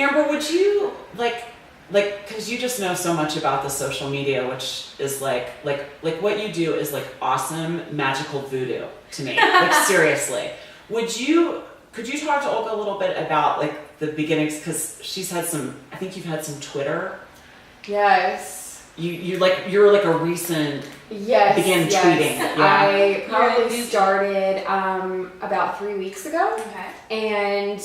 Amber, would you because you just know so much about the social media, which is like what you do is like awesome magical voodoo to me. Like seriously, could you talk to Olga a little bit about like the beginnings, because she's had I think you've had some Twitter. Yes. You're like a recent. Began tweeting. Yeah. I probably started about 3 weeks ago. Okay. And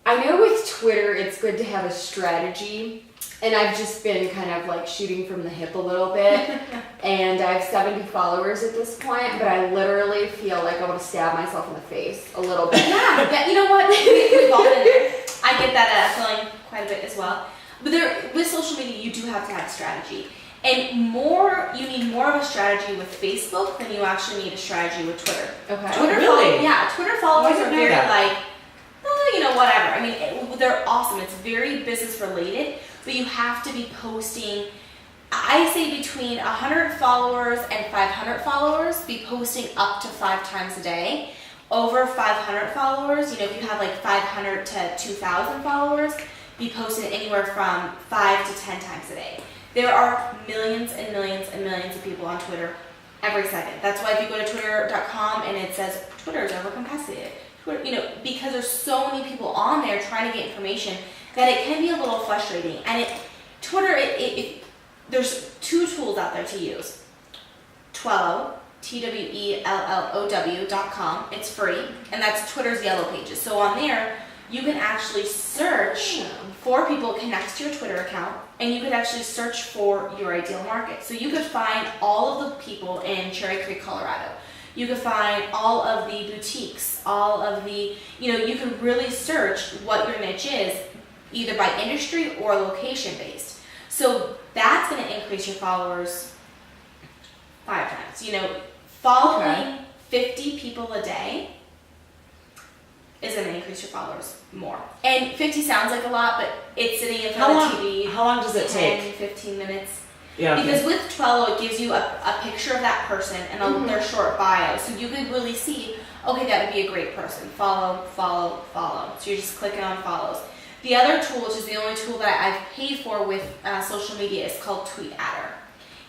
I know with Twitter it's good to have a strategy, and I've just been kind of like shooting from the hip a little bit. And I have 70 followers at this point, but I literally feel like I want to stab myself in the face a little bit. Yeah, you know what? We've all been there. I get that feeling quite a bit as well. But with social media, you do have to have a strategy. And you need more of a strategy with Facebook than you actually need a strategy with Twitter. Okay. Twitter followers are very that. whatever. I mean, they're awesome. It's very business related, but you have to be posting. I say between 100 followers and 500 followers, be posting up to 5 times a day. Over 500 followers, if you have like 500 to 2,000 followers, be posting anywhere from 5 to 10 times a day. There are millions and millions and millions of people on Twitter every second. That's why if you go to twitter.com and it says Twitter is overcapacitated, because there's so many people on there trying to get information that it can be a little frustrating. And Twitter, there's 2 tools out there to use. Twello, TWELLOW.com. It's free, and that's Twitter's Yellow Pages. So on there, you can actually search for people connected to your Twitter account, and you could actually search for your ideal market. So you could find all of the people in Cherry Creek, Colorado. You could find all of the boutiques, all of the, you could really search what your niche is, either by industry or location based. So that's going to increase your followers 5 times. Following 50 people a day is going to increase your followers more. And 50 sounds like a lot, but it's sitting in front of TV. How long does it 10, take? 15 minutes. Yeah. Because with Twello, it gives you a picture of that person and their short bio. So you could really see, okay, that would be a great person. Follow, follow, follow. So you're just clicking on follows. The other tool, which is the only tool that I've paid for with social media, is called TweetAdder.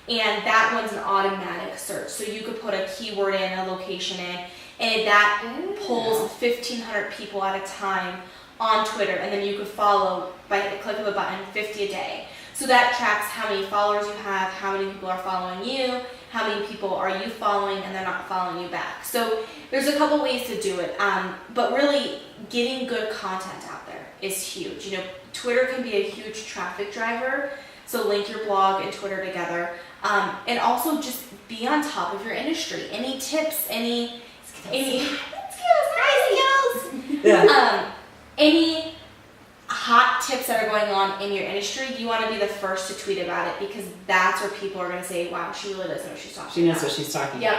And that one's an automatic search. So you could put a keyword in, a location in, and that pulls 1,500 people at a time on Twitter, and then you could follow by a click of a button 50 a day. So that tracks how many followers you have, how many people are following you, how many people are you following and they're not following you back. So there's a couple ways to do it, but really getting good content out there is huge. Twitter can be a huge traffic driver, so link your blog and Twitter together, and also just be on top of your industry. Any tips, any hot tips that are going on in your industry, you want to be the first to tweet about it, because that's where people are going to say, wow, she really does know what she's talking about. She knows what she's talking about.